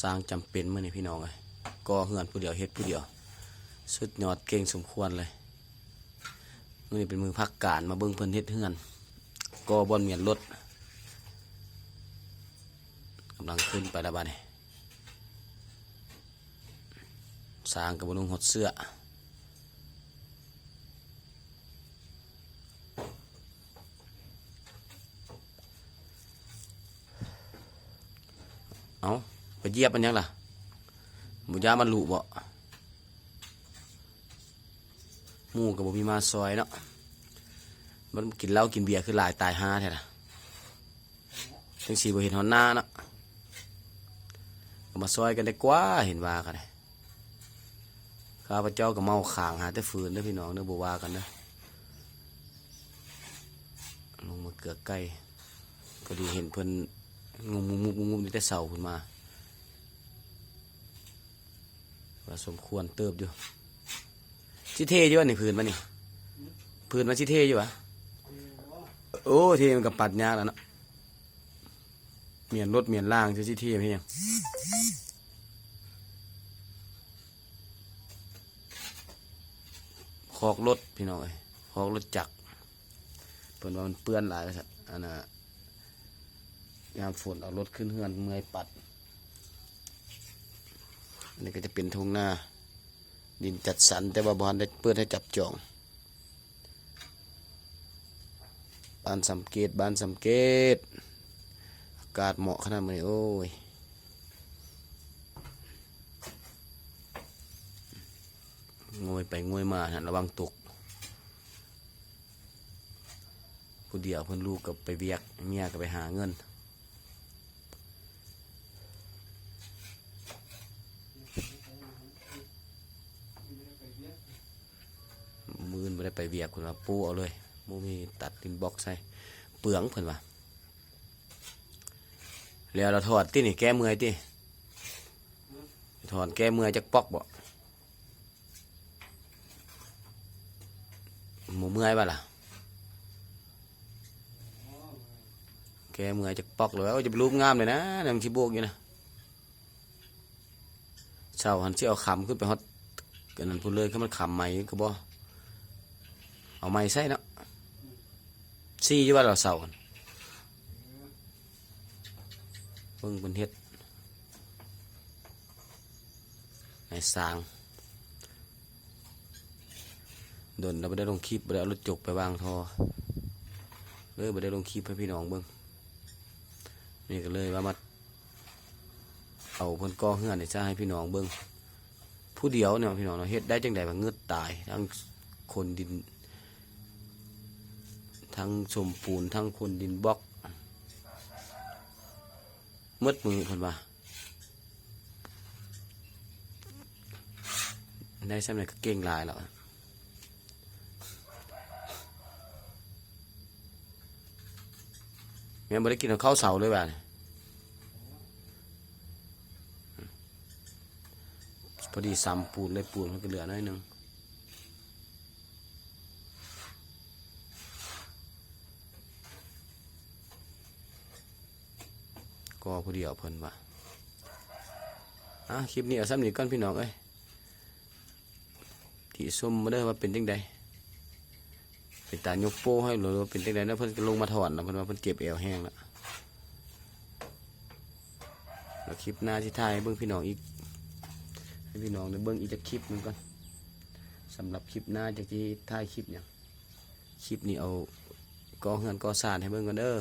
สร้างจำเป็นเมื่อนี่พี่น้องเลยก่อเฮือนผู้เดียวเฮ็ดผู้เดียวสุดยอดเก่งสมควรเลยมื่อนี้เป็นมือพักการมาเบิ่งเพิ่นเฮ็ดเฮือนก่อบอนเมียนรถกำลังขึ้นไปแล้วบ้านี่สร้างกับบนุงหดเสื้อเอาไปเยียบมันยังล่ะหมูย่ามันหลุบ่หมูกับบ่มีมาซอยเนาะมันกินเหล้ากินเบียร์คือหลายตายห้าแท้ล่ะทั้งสี่บ่เห็นหอนหน้าเนาะก็มาซอยกันได้กว่าเห็นว่ากันเลยข้าพเจ้าก็เมาข่างหาแต่ฟืนเด้อพี่น้องเด้อบ่ว่ากันเด้อลงมาเกลือไก่พอดีเห็นเพิ่นงุมๆๆๆแต่เสาขึ้นมาว่าสมควรเติบอยู่ชิเทอยู่วะนี่พื้นมันนี่พื้นมันชิเทอยู่วะโอ้เทมันกับปัดยากแล้วเนาะเมียนรถเมียนล่างชิเทพี่ยังคอกรถพี่น้องเอ้ยคอกรถจักรเพิ่นว่ามันเปื้อนหลายสัตว์อันน่ะยามฝนเอารถขึ้นเฮือนเมื่อยปัดอันนี้ก็จะเป็นทุ่งนาดินจัดสรรแต่ว่าบ้านได้เปิดให้จับจองบ้านสำเกตอากาศเหมาะขนาดนี้โอ้ยงวยไปงวยมานะระวังตกผู้เดียวเพิ่นลูกกับไปเวียกเมียก็ไปหาเงินมือไม่ได้ไปเวียกคนว่าปูเอาเลยมูมีตัดดินบล็อกใส่เปลืองเพิ่นว่าแล้วเราถอดที่นี่แก้เมื่อยที่ถอดแก้เมื่อยจากปอกบ่หมูเมื่อยป่ะล่ะแก้เมื่อยจากปอกเลยจะรูปงามเลยนะนำชิโบกอยู่นะเช้าหันที่เอาขำขึ้นไปฮอตกันนั่นพูดเลยเขามันขำใหม่ก็บ่เอาไม้ใส่เนาะซี่อยู่ว่าเราเสากันเบิ่งเป็นเฮ็ดในสร้างโดนเราไม่ได้ลงคลิปไม่ได้เอารถจกไปวางทอเลยไม่ได้ลงคลิปให้พี่น้องเบิ่งนี่ก็เลยว่ามาเอาเพิ่นก่อเฮือนนี่จะให้พี่น้องเบิ่งผู้เดียวเนี่ยพี่น้องเราเฮ็ดได้จังใดว่าเงือดตายทั้งคนดินทั้งสมปูนทั้งคนดินบล็อกมืดมือคนว่าได้สำเร็จก็เก่งลายแล้วแม่บ่ได้กินข้าวเสาเลยว่ะพอดีซ้ำปูนเลยปูนมันก็เหลือน้อยนึงก็ผู้เดียวเพิ่นว่าคลิปนี้เอาซ้ำนี้ก่อนพี่น้องเอ้ยที่ส้มมาเด้อว่าเป็นจังใดเป็นตายกโป้ให้หรือว่าเป็นจังใดนะเพิ่นลงมาถอนนะเพิ่นว่าเพิ่นเจ็บเอวแห้งแล้วแล้วคลิปหน้าที่ถ่ายเบิ่งพี่น้องอีกให้พี่น้องได้เบิ่งอีกจากคลิปนึงก่อนสำหรับคลิปหน้าจากที่ถ่ายคลิปเนี่ยคลิปนี้เอาก่อเฮือนก่อสร้างให้เบิ่งกันเด้อ